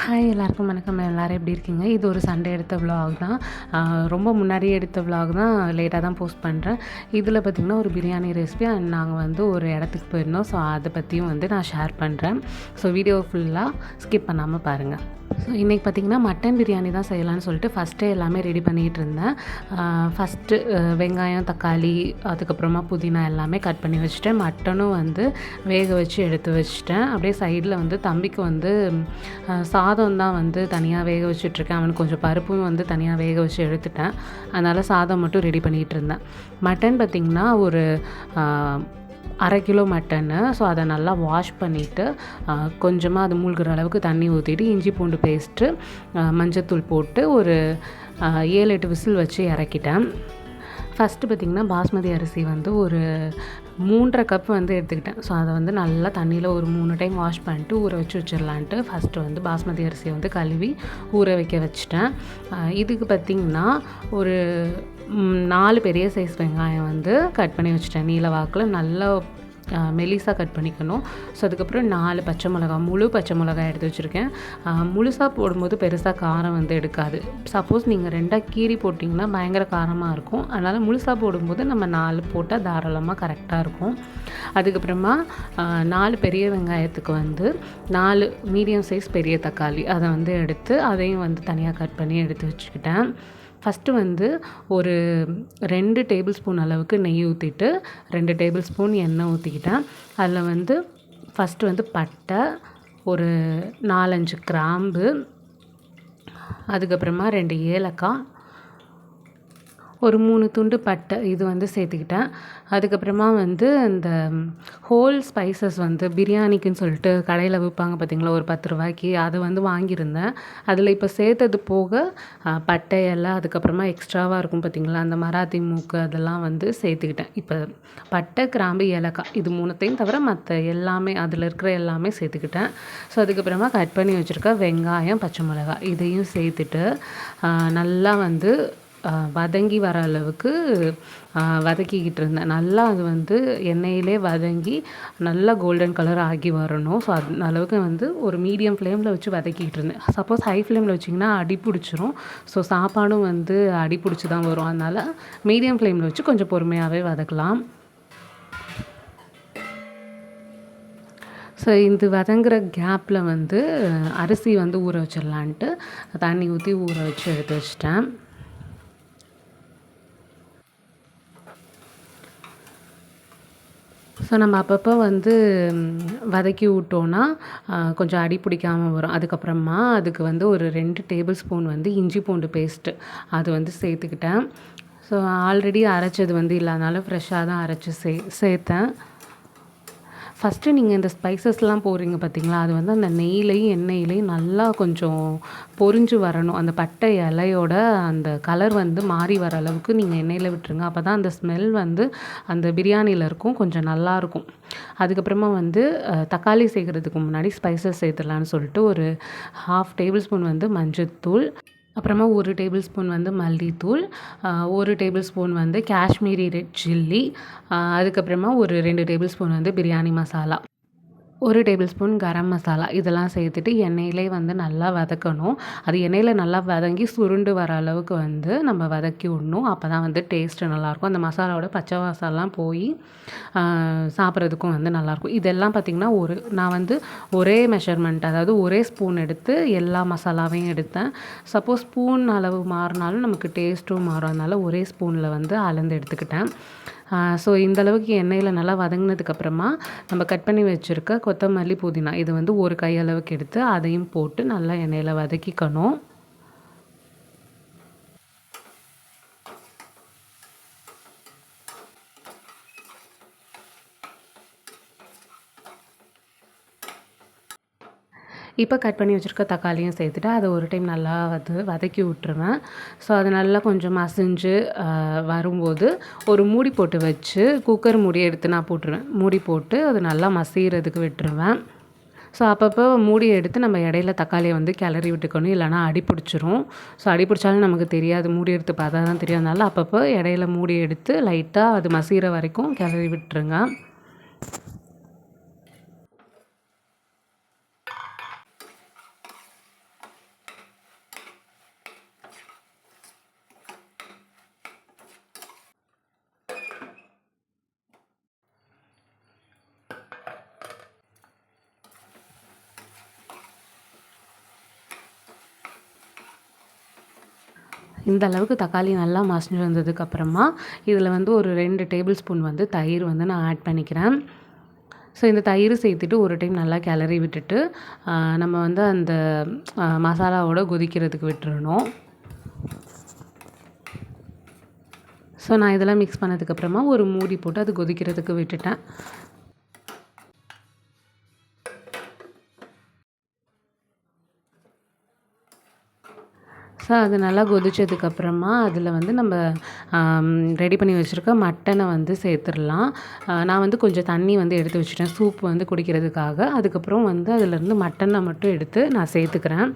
Hi எல்லாருக்கும் வணக்கம். எல்லோரும் எப்படி இருக்கீங்க? இது ஒரு சண்டே எடுத்த விலாக் தான். ரொம்ப முன்னாடியே எடுத்த விலாக் தான், லேட்டாக தான் போஸ்ட் பண்ணுறேன். இதில் பார்த்திங்கன்னா ஒரு பிரியாணி ரெசிபி அண்ட் நாங்கள் வந்து ஒரு இடத்துக்கு போயிருந்தோம். ஸோ அதை பற்றியும் வந்து நான் ஷேர் பண்ணுறேன். ஸோ வீடியோ ஃபுல்லாக ஸ்கிப் பண்ணாமல் பாருங்கள். ஸோ இன்றைக்கி பார்த்திங்கன்னா மட்டன் பிரியாணி தான் செய்யலான்னு சொல்லிட்டு ஃபஸ்ட்டே எல்லாமே ரெடி பண்ணிகிட்டு இருந்தேன். ஃபஸ்ட்டு வெங்காயம், தக்காளி, அதுக்கப்புறமா புதினா எல்லாமே கட் பண்ணி வச்சுட்டேன். மட்டனும் வந்து வேக வச்சு எடுத்து வச்சுட்டேன். அப்படியே சைடில் வந்து தம்பிக்கு வந்து சாதம் தான் வந்து தனியாக வேக வச்சுட்ருக்கேன். அவனுக்கு கொஞ்சம் பருப்பும் வந்து தனியாக வேக வச்சு எடுத்துட்டேன். அதனால் சாதம் மட்டும் ரெடி பண்ணிகிட்டு இருந்தேன். மட்டன் பார்த்திங்கன்னா ஒரு 1/2 கிலோ மட்டனு. ஸோ அதை நல்லா வாஷ் பண்ணிவிட்டு கொஞ்சமாக அது மூழ்கிற அளவுக்கு தண்ணி ஊற்றிட்டு இஞ்சி பூண்டு பேஸ்ட்டு, மஞ்சத்தூள் போட்டு ஒரு 7-8 விசில் வச்சு இறக்கிட்டேன். ஃபஸ்ட்டு பார்த்திங்கன்னா பாஸ்மதி அரிசி வந்து ஒரு 3.5 கப் வந்து எடுத்துக்கிட்டேன். ஸோ அதை வந்து நல்லா தண்ணியில் ஒரு 3 டைம் வாஷ் பண்ணிட்டு ஊற வச்சு வச்சிடலான்ட்டு ஃபஸ்ட்டு வந்து பாஸ்மதி அரிசியை வந்து கழுவி ஊற வைக்க வச்சுட்டேன். இதுக்கு பார்த்திங்கன்னா ஒரு 4 பெரிய சைஸ் வெங்காயம் வந்து கட் பண்ணி வச்சுட்டேன். நீல வாக்கில் நல்லா மெலிசாக கட் பண்ணிக்கணும். ஸோ அதுக்கப்புறம் 4 பச்சை மிளகா, முழு பச்சை மிளகாய் எடுத்து வச்சுருக்கேன். முழுசாக போடும்போது பெருசாக காரம் வந்து எடுக்காது. சப்போஸ் நீங்கள் 2ஆக கீறி போட்டிங்கன்னா பயங்கர காரமாக இருக்கும். அதனால் முழுசாக போடும்போது நம்ம 4 போட்டால் தாராளமாக கரெக்டாக இருக்கும். அதுக்கப்புறமா 4 பெரிய வெங்காயத்துக்கு வந்து 4 மீடியம் சைஸ் பெரிய தக்காளி அதை வந்து எடுத்து அதையும் வந்து தனியாக கட் பண்ணி எடுத்து வச்சுக்கிட்டேன். ஃபஸ்ட்டு வந்து ஒரு 2 டேபிள் ஸ்பூன் அளவுக்கு நெய் ஊற்றிட்டு 2 டேபிள் ஸ்பூன் எண்ணெய் ஊற்றிக்கிட்டேன். அதில் வந்து ஃபஸ்ட்டு வந்து பட்டை, ஒரு 4-5 கிராம்பு, அதுக்கப்புறமா 2 ஏலக்காய், ஒரு 3 துண்டு பட்டை இது வந்து சேர்த்துக்கிட்டேன். அதுக்கப்புறமா வந்து இந்த ஹோல் ஸ்பைசஸ் வந்து பிரியாணிக்குன்னு சொல்லிட்டு கடையில் விற்பாங்க பார்த்திங்களா, ஒரு 10 ரூபாய்க்கு, அதை வந்து வாங்கியிருந்தேன். அதில் இப்போ சேர்த்தது போக பட்டை எல்லாம் அதுக்கப்புறமா எக்ஸ்ட்ராவாக இருக்கும் பார்த்திங்களா, அந்த மராத்தி மூக்கு அதெல்லாம் வந்து சேர்த்துக்கிட்டேன். இப்போ பட்டை, கிராம்பு, ஏலக்காய் இது 3த்தையும் தவிர மற்ற எல்லாமே அதில் இருக்கிற எல்லாமே சேர்த்துக்கிட்டேன். ஸோ அதுக்கப்புறமா கட் பண்ணி வச்சுருக்க வெங்காயம், பச்சை மிளகாய் இதையும் சேர்த்துட்டு நல்லா வந்து வதங்கி வர அளவுக்கு வதக்கிக்கிட்டு இருந்தேன். நல்லா அது வந்து எண்ணெயிலே வதங்கி நல்லா கோல்டன் கலர் ஆகி வரணும். ஸோ அந்த அளவுக்கு வந்து ஒரு மீடியம் ஃப்ளேமில் வச்சு வதக்கிக்கிட்டு இருந்தேன். சப்போஸ் ஹை ஃப்ளேமில் வச்சிங்கன்னா அடி பிடிச்சிரும். ஸோ சாப்பாடும் வந்து அடி பிடிச்சி தான் வரும். அதனால் மீடியம் ஃப்ளேமில் வச்சு கொஞ்சம் பொறுமையாகவே வதக்கலாம். ஸோ இந்த வதங்குற கேப்பில் வந்து அரிசி வந்து ஊற வச்சிடலான்ட்டு தண்ணி ஊற்றி ஊற வச்சு எடுத்து வச்சிட்டேன். ஸோ நம்ம அப்பப்போ வந்து வதக்கி விட்டோன்னா கொஞ்சம் அடி பிடிக்காமல் வரும். அதுக்கப்புறமா அதுக்கு வந்து ஒரு 2 டேபிள் ஸ்பூன் வந்து இஞ்சி பூண்டு பேஸ்ட்டு அது வந்து சேர்த்துக்கிட்டேன். ஸோ ஆல்ரெடி அரைச்சது வந்து இல்லாதனால ஃப்ரெஷ்ஷாக தான் அரைச்சி சேர்த்தேன். ஃபஸ்ட்டு நீங்கள் இந்த ஸ்பைசஸ்லாம் போடுறீங்க பார்த்திங்களா, அது வந்து அந்த நெய்லையும் எண்ணெயிலையும் நல்லா கொஞ்சம் பொரிஞ்சு வரணும். அந்த பட்டை இலையோட அந்த கலர் வந்து மாறி வர அளவுக்கு நீங்கள் எண்ணெயில் விட்டுருங்க. அப்போ தான் அந்த ஸ்மெல் வந்து அந்த பிரியாணியில் இருக்கும், கொஞ்சம் நல்லாயிருக்கும். அதுக்கப்புறமா வந்து தக்காளி சேர்க்குறதுக்கு முன்னாடி ஸ்பைசஸ் சேர்த்துடலான்னு சொல்லிட்டு ஒரு 1/2 டேபிள் ஸ்பூன் வந்து மஞ்சள்தூள், அப்புறமா 1 டேபிள் ஸ்பூன் வந்து மல்லித்தூள், 1 டேபிள் ஸ்பூன் வந்து காஷ்மீரி ரெட் சில்லி, அதுக்கப்புறமா ஒரு 2 டேபிள் ஸ்பூன் வந்து பிரியாணி மசாலா, 1 டேபிள் ஸ்பூன் கரம் மசாலா இதெல்லாம் சேர்த்துட்டு எண்ணெயிலே வந்து நல்லா வதக்கணும். அது எண்ணெயில் நல்லா வதங்கி சுருண்டு வர அளவுக்கு வந்து நம்ம வதக்கி விடணும். அப்போ தான் வந்து டேஸ்ட்டு நல்லாயிருக்கும். அந்த மசாலாவோட பச்சை வாசம்லாம் போய் சாப்பிட்றதுக்கும் வந்து நல்லாயிருக்கும். இதெல்லாம் பார்த்திங்கன்னா நான் வந்து ஒரே மெஷர்மெண்ட், அதாவது ஒரே ஸ்பூன் எடுத்து எல்லா மசாலாவையும் எடுத்தேன். சப்போஸ் ஸ்பூன் அளவு மாறினாலும் நமக்கு டேஸ்ட்டும் மாறும். அதனால் ஒரே ஸ்பூனில் வந்து அளந்து எடுத்துக்கிட்டேன். ஸோ இந்தளவுக்கு எண்ணெயில் நல்லா வதங்கினதுக்கப்புறமா நம்ம கட் பண்ணி வச்சுருக்க கொத்தமல்லி, புதினா இது வந்து ஒரு கை அளவுக்கு எடுத்து அதையும் போட்டு நல்லா எண்ணெயில் வதக்கிக்கணும். இப்போ கட் பண்ணி வச்சுருக்க தக்காளியும் சேர்த்துட்டு அதை ஒரு டைம் நல்லா வதக்கி விட்டுருவேன். ஸோ அது நல்லா கொஞ்சம் மசிஞ்சு வரும்போது ஒரு மூடி போட்டு வச்சு குக்கர் மூடியை எடுத்து நான் போட்டுருவேன். மூடி போட்டு அது நல்லா மசிகிறதுக்கு விட்டுருவேன். ஸோ அப்பப்போ மூடி எடுத்து நம்ம இடையில தக்காளியை வந்து கிளறி விட்டுக்கணும், இல்லைனா அடி பிடிச்சிரும். ஸோ அடி பிடிச்சாலும் நமக்கு தெரியாது, மூடி எடுத்து பார்த்தா தான் தெரியும். அதனால் அப்பப்போ இடையில மூடி எடுத்து லைட்டாக அது மசிகிற வரைக்கும் கிளறி விட்டுருங்க. இந்த அளவுக்கு தக்காளி நல்லா மசிஞ்சு வந்ததுக்கப்புறமா இதில் வந்து ஒரு 2 டேபிள் ஸ்பூன் வந்து தயிர் வந்து நான் ஆட் பண்ணிக்கிறேன். ஸோ இந்த தயிர் சேர்த்துட்டு ஒரு டைம் நல்லா கிளறி விட்டுட்டு நம்ம வந்து அந்த மசாலாவோட கொதிக்கிறதுக்கு விட்டுறணும். ஸோ நான் இதெல்லாம் மிக்ஸ் பண்ணதுக்கப்புறமா ஒரு மூடி போட்டு அது கொதிக்கிறதுக்கு விட்டுட்டேன். ஸோ அது நல்லா கொதிச்சதுக்கப்புறமா அதில் வந்து நம்ம ரெடி பண்ணி வச்சுருக்க மட்டனை வந்து சேர்த்துடலாம். நான் வந்து கொஞ்சம் தண்ணி வந்து எடுத்து வச்சுட்டேன் சூப் வந்து குடிக்கிறதுக்காக. அதுக்கப்புறம் வந்து அதிலேருந்து மட்டனை மட்டும் எடுத்து நான் சேர்த்துக்கிறேன்.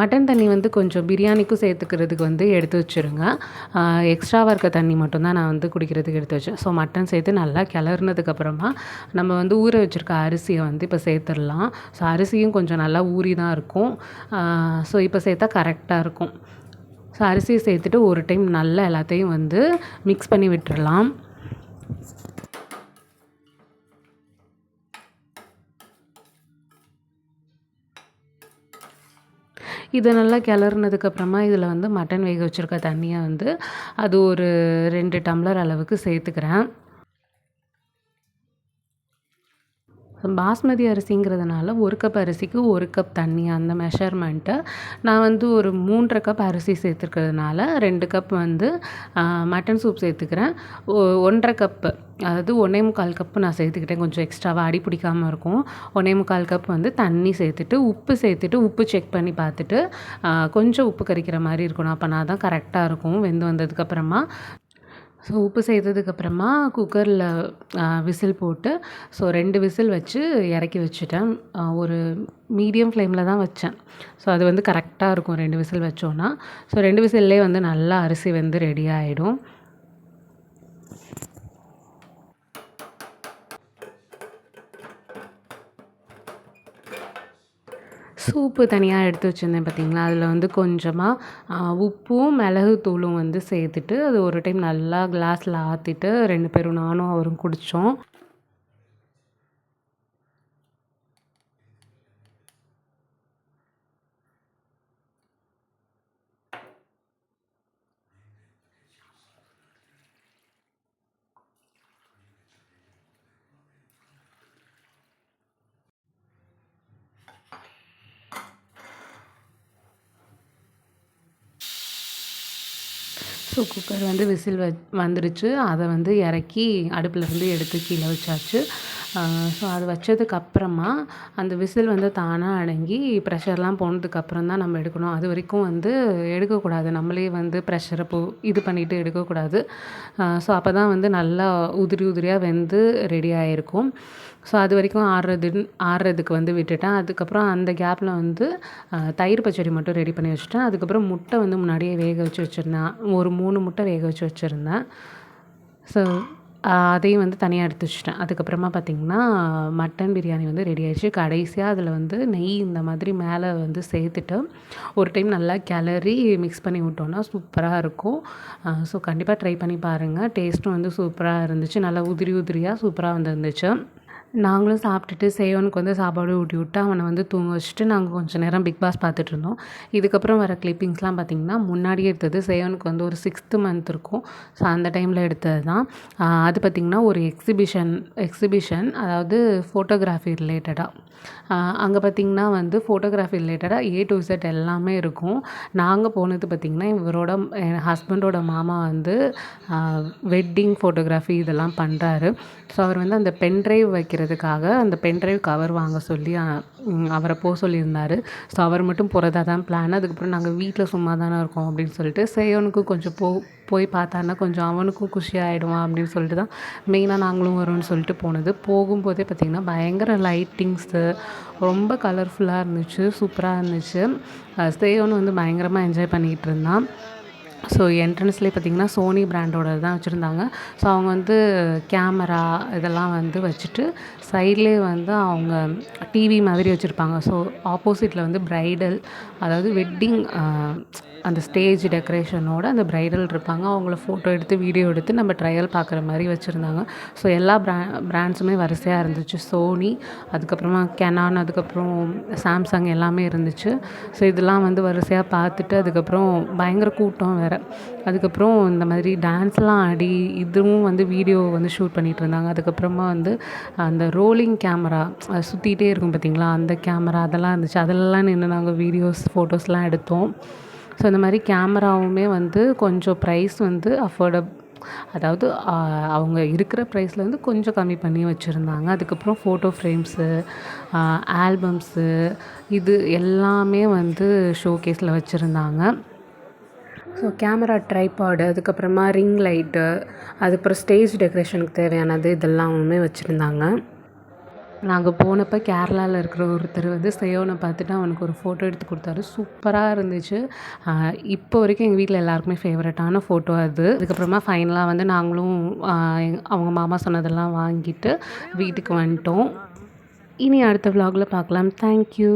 மட்டன் தண்ணி வந்து கொஞ்சம் பிரியாணிக்கும் சேர்த்துக்கிறதுக்கு வந்து எடுத்து வச்சுருங்க. எக்ஸ்ட்ராவாக இருக்க தண்ணி மட்டும் தான் நான் வந்து குடிக்கிறதுக்கு எடுத்து வச்சேன். ஸோ மட்டன் சேர்த்து நல்லா கிளறுனதுக்கப்புறமா நம்ம வந்து ஊற வச்சுருக்க அரிசியை வந்து இப்போ சேர்த்துடலாம். ஸோ அரிசியும் கொஞ்சம் நல்லா ஊறி தான் இருக்கும். ஸோ இப்போ சேர்த்தா கரெக்டாக இருக்கும். ஸோ அரிசியை சேர்த்துட்டு ஒரு டைம் நல்லா எல்லாத்தையும் வந்து மிக்ஸ் பண்ணி விட்டுறலாம். இதை நல்லா கிளறுனதுக்கப்புறமா இதில் வந்து மட்டன் வேக வச்சுருக்க தண்ணியை வந்து அது ஒரு 2 டம்ளர் அளவுக்கு சேர்த்துக்கிறேன். பாஸ்மதி அரிசிங்கிறதுனால 1 கப் அரிசிக்கு 1 கப் தண்ணி அந்த மெஷர்மெண்ட்டு. நான் வந்து ஒரு 3 1/2 கப் அரிசி சேர்த்துருக்கிறதுனால 2 கப் வந்து மட்டன் சூப் சேர்த்துக்கிறேன். 1 1/2 கப்பு அதாவது 1 1/4 கப்பு நான் சேர்த்துக்கிட்டேன். கொஞ்சம் எக்ஸ்ட்ராவாக அடி பிடிக்காமல் இருக்கும். 1 1/4 கப் வந்து தண்ணி சேர்த்துட்டு உப்பு சேர்த்துட்டு உப்பு செக் பண்ணி பார்த்துட்டு கொஞ்சம் உப்பு கரிக்கிற மாதிரி இருக்கணும். அப்போனா தான் கரெக்டாக இருக்கும் வெந்து வந்ததுக்கப்புறமா. ஸோ உப்பு சேர்த்ததுக்கப்புறமா குக்கரில் விசில் போட்டு ஸோ 2 விசில் வச்சு இறக்கி வச்சுட்டேன். ஒரு மீடியம் ஃப்ளேமில் தான் வச்சேன். ஸோ அது வந்து கரெக்டாக இருக்கும் 2 விசில் வச்சோன்னா. ஸோ 2 விசில்லே வந்து நல்லா அரிசி வந்து ரெடி ஆகிடும். சூப்பு தனியாக எடுத்து வச்சுருந்தேன் பார்த்தீங்களா, அதில் வந்து கொஞ்சமாக உப்பும் மிளகுத்தூளும் வந்து சேர்த்துட்டு அது ஒரு டைம் நல்லா கிளாஸில் ஆற்றிட்டு 2 பேரும் நானும் அவரும் குடித்தோம். ஸோ குக்கர் வந்து விசில் வந்துருச்சு. அதை வந்து இறக்கி அடுப்புலேருந்து எடுத்து கீழே வச்சாச்சு. ஸோ அது வச்சதுக்கப்புறமா அந்த விசில் வந்து தானாக அடங்கி ப்ரெஷர்லாம் போனதுக்கப்புறம் தான் நம்ம எடுக்கணும். அது வரைக்கும் வந்து எடுக்கக்கூடாது. நம்மளே வந்து ப்ரெஷரை இது பண்ணிவிட்டு எடுக்கக்கூடாது. ஸோ அப்போ தான் வந்து நல்லா உதிரி உதிரியாக வெந்து ரெடி ஆகிருக்கும். ஸோ அது வரைக்கும் ஆறுறதுக்கு வந்து விட்டுட்டேன். அதுக்கப்புறம் அந்த கேப்பில் வந்து தயிர் பச்சடி மட்டும் ரெடி பண்ணி வச்சுட்டேன். அதுக்கப்புறம் முட்டை வந்து முன்னாடியே வேக வச்சு வச்சுருந்தேன். ஒரு 3 முட்டை வேக வச்சு வச்சுருந்தேன். ஸோ அதையும் வந்து தனியாக எடுத்து வச்சுட்டேன். அதுக்கப்புறமா பார்த்திங்கன்னா மட்டன் பிரியாணி வந்து ரெடி ஆயிடுச்சு. கடைசியாக அதில் வந்து நெய் இந்த மாதிரி மேலே வந்து சேர்த்துட்டு ஒரு டைம் நல்லா கிளறி மிக்ஸ் பண்ணி விட்டோன்னா சூப்பராக இருக்கும். ஸோ கண்டிப்பாக ட்ரை பண்ணி பாருங்கள். டேஸ்ட்டும் வந்து சூப்பராக இருந்துச்சு. நல்லா உதிரி உதிரியாக சூப்பராக வந்துருந்துச்சு. நாங்களும் சாப்பிட்டுட்டு சேவனுக்கு வந்து சாப்பாடு ஊட்டி விட்டு அவனை வந்து தூங்க வச்சுட்டு நாங்கள் கொஞ்சம் நேரம் பிக் பாஸ் பார்த்துட்ருந்தோம். இதுக்கப்புறம் வர கிளிப்பிங்ஸ்லாம் பார்த்திங்கன்னா முன்னாடியே எடுத்தது. சேவனுக்கு வந்து ஒரு 6th மந்த் இருக்கும். ஸோ அந்த டைமில் எடுத்தது தான். அது பார்த்திங்கன்னா ஒரு எக்ஸிபிஷன் அதாவது ஃபோட்டோகிராஃபி ரிலேட்டடாக. அங்கே பார்த்திங்கன்னா வந்து ஃபோட்டோகிராஃபி ரிலேட்டடாக A to Z எல்லாமே இருக்கும். நாங்கள் போனது பார்த்திங்கன்னா என் ஹஸ்பண்டோட மாமா வந்து வெட்டிங் ஃபோட்டோகிராஃபி இதெல்லாம் பண்ணுறாரு. ஸோ அவர் வந்து அந்த பென்ட்ரைவ் வைக்கிறதுக்காக அந்த பென்ட்ரைவ் கவர் வாங்க சொல்லி அவரை போக சொல்லியிருந்தார். ஸோ அவர் மட்டும் போகிறதா தான் பிளான். அதுக்கப்புறம் நாங்கள் வீட்டில் சும்மா தானே இருக்கோம் அப்படின்னு சொல்லிட்டு சேவனுக்கும் கொஞ்சம் போய் பார்த்தான்னா கொஞ்சம் அவனுக்கும் குஷியாகிடுவான் அப்படின்னு சொல்லிட்டு தான் மெயினாக நாங்களும் வரோம்னு சொல்லிட்டு போனது. போகும்போதே பார்த்திங்கன்னா பயங்கர லைட்டிங்ஸு ரொம்ப கலர்ஃபுல்லாக இருந்துச்சு. சூப்பராக இருந்துச்சு. சேவன் வந்து பயங்கரமாக என்ஜாய் பண்ணிகிட்டு இருந்தான். ஸோ என்ட்ரன்ஸ்லேயே பார்த்திங்கன்னா சோனி பிராண்டோடது தான் வச்சுருந்தாங்க. ஸோ அவங்க வந்து கேமரா இதெல்லாம் வந்து வச்சுட்டு சைட்லேயே வந்து அவங்க டிவி மாதிரி வச்சுருப்பாங்க. ஸோ ஆப்போசிட்டில் வந்து பிரைடல், அதாவது வெட்டிங் அந்த ஸ்டேஜ் டெக்கரேஷனோட அந்த பிரைடல் இருப்பாங்க. அவங்கள ஃபோட்டோ எடுத்து வீடியோ எடுத்து நம்ம ட்ரையல் பார்க்குற மாதிரி வச்சுருந்தாங்க. ஸோ எல்லா பிராண்ட்ஸுமே வரிசையாக இருந்துச்சு. சோனி, அதுக்கப்புறமா கெனான், அதுக்கப்புறம் சாம்சங் எல்லாமே இருந்துச்சு. ஸோ இதெல்லாம் வந்து வரிசையாக பார்த்துட்டு அதுக்கப்புறம் பயங்கர கூட்டம் வேறு. அதுக்கப்புறம் இந்த மாதிரி டான்ஸ்லாம் ஆடி இதுவும் வந்து வீடியோ வந்து ஷூட் பண்ணிகிட்டு இருந்தாங்க. அதுக்கப்புறமா வந்து அந்த ரோலிங் கேமரா சுற்றிட்டே இருக்கும் பார்த்திங்களா, அந்த கேமரா அதெல்லாம் இருந்துச்சு. அதெல்லாம் நின்று நாங்கள் வீடியோஸ் ஃபோட்டோஸ்லாம் எடுத்தோம். ஸோ இந்த மாதிரி கேமராவுமே வந்து கொஞ்சம் ப்ரைஸ் வந்து அதாவது அவங்க இருக்கிற ப்ரைஸில் வந்து கொஞ்சம் கம்மி பண்ணி வச்சுருந்தாங்க. அதுக்கப்புறம் ஃபோட்டோ ஃப்ரேம்ஸு, ஆல்பம்ஸு இது எல்லாமே வந்து ஷோகேஸில் வச்சுருந்தாங்க. ஸோ கேமரா ட்ரைபாடு, அதுக்கப்புறமா ரிங் லைட்டு, அதுக்கப்புறம் ஸ்டேஜ் டெக்கரேஷனுக்கு தேவையானது இதெல்லாமுமே வச்சுருந்தாங்க. நாங்கள் போனப்போ கேரளாவில் இருக்கிற ஒருத்தர் வந்து சேயோனை பார்த்துட்டு அவனுக்கு ஒரு ஃபோட்டோ எடுத்து கொடுத்தாரு. சூப்பராக இருந்துச்சு. இப்போ வரைக்கும் எங்கள் வீட்டில் எல்லாருக்குமே ஃபேவரட்டான ஃபோட்டோ அது. அதுக்கப்புறமா ஃபைனலாக வந்து நாங்களும் அவங்க மாமா சொன்னதெல்லாம் வாங்கிட்டு வீட்டுக்கு வந்துட்டோம். இனி அடுத்த விலாகில் பார்க்கலாம். தேங்க்யூ.